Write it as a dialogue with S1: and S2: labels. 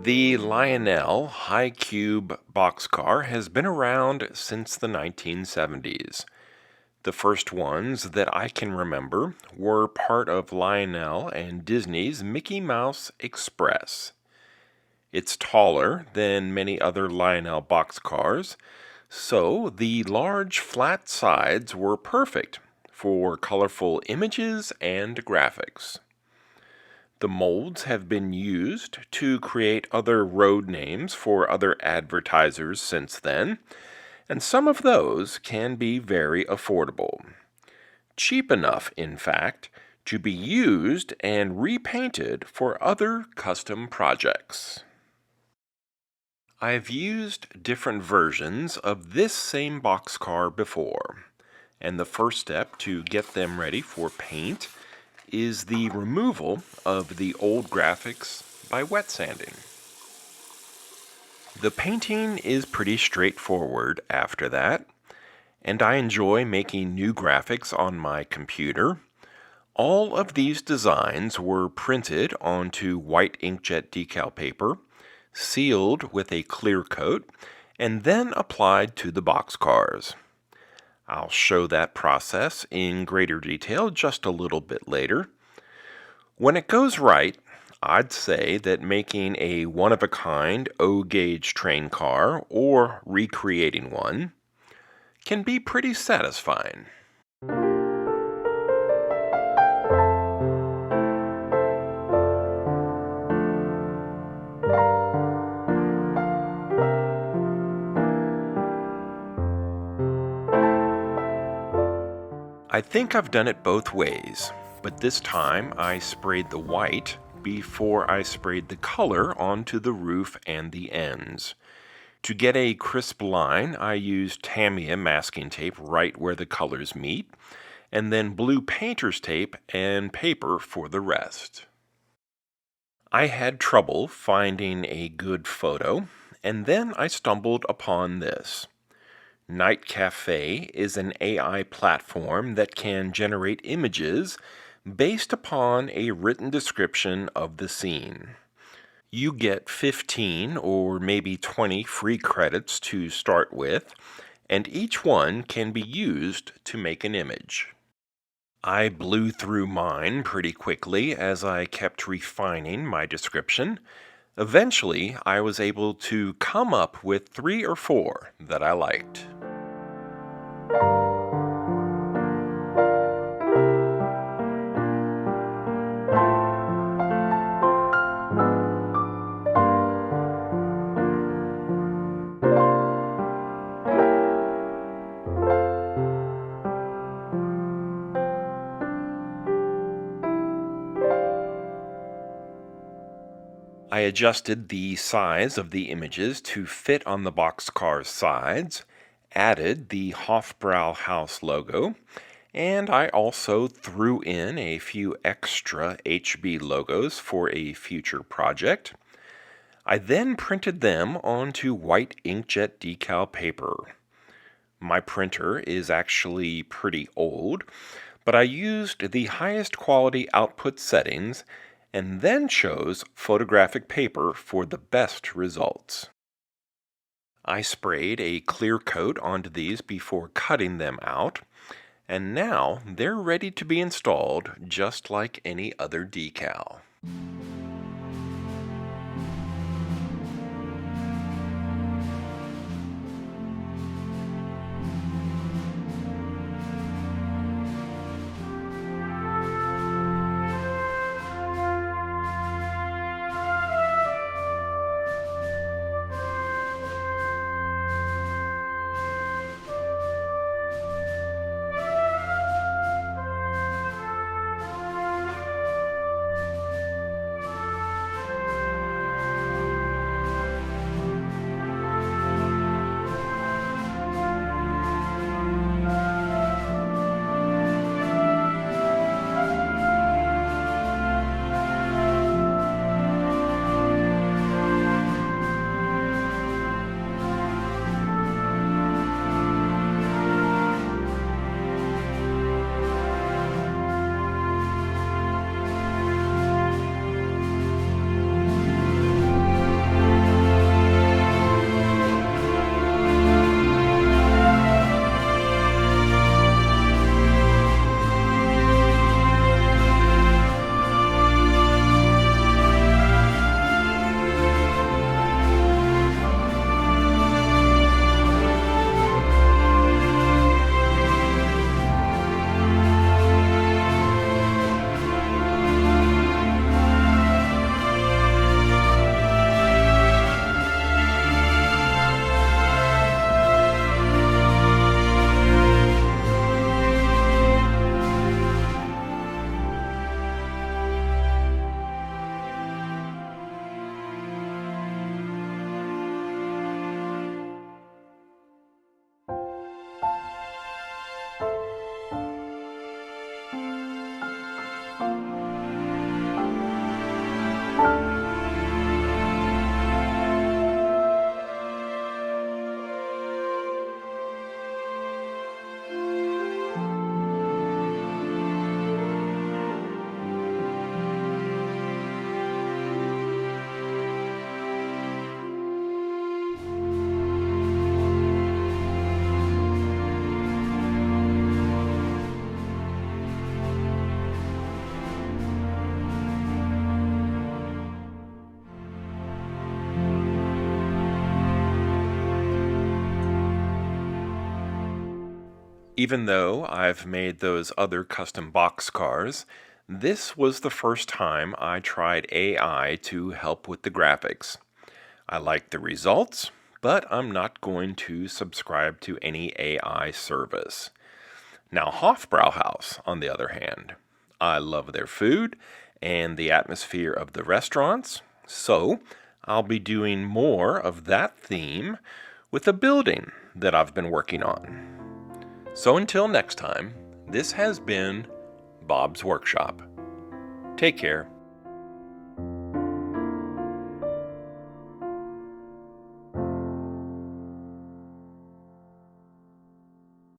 S1: The Lionel High Cube Boxcar has been around since the 1970s. The first ones that I can remember were part of Lionel and Disney's Mickey Mouse Express. It's taller than many other Lionel boxcars, so the large flat sides were perfect for colorful images and graphics. The molds have been used to create other road names for other advertisers since then, and some of those can be very affordable. Cheap enough, in fact, to be used and repainted for other custom projects. I've used different versions of this same boxcar before, and the first step to get them ready for paint is the removal of the old graphics by wet sanding. The painting is pretty straightforward after that, and I enjoy making new graphics on my computer. All of these designs were printed onto white inkjet decal paper, sealed with a clear coat, and then applied to the boxcars. I'll show that process in greater detail just a little bit later. When it goes right, I'd say that making a one-of-a-kind O-gauge train car or recreating one can be pretty satisfying. I think I've done it both ways, but this time I sprayed the white before I sprayed the color onto the roof and the ends. To get a crisp line, I used Tamiya masking tape right where the colors meet, and then blue painter's tape and paper for the rest. I had trouble finding a good photo, and then I stumbled upon this. Night Cafe is an AI platform that can generate images based upon a written description of the scene. You get 15 or maybe 20 free credits to start with, and each one can be used to make an image. I blew through mine pretty quickly as I kept refining my description. Eventually, I was able to come up with 3 or 4 that I liked. I adjusted the size of the images to fit on the boxcar's sides, added the Hofbrauhaus logo, and I also threw in a few extra HB logos for a future project. I then printed them onto white inkjet decal paper. My printer is actually pretty old, but I used the highest quality output settings and then chose photographic paper for the best results. I sprayed a clear coat onto these before cutting them out, and now they're ready to be installed just like any other decal. Even though I've made those other custom boxcars, this was the first time I tried AI to help with the graphics. I like the results, but I'm not going to subscribe to any AI service. Now, Hofbrauhaus, on the other hand, I love their food and the atmosphere of the restaurants, so I'll be doing more of that theme with a building that I've been working on. So until next time, this has been Bob's Workshop. Take care.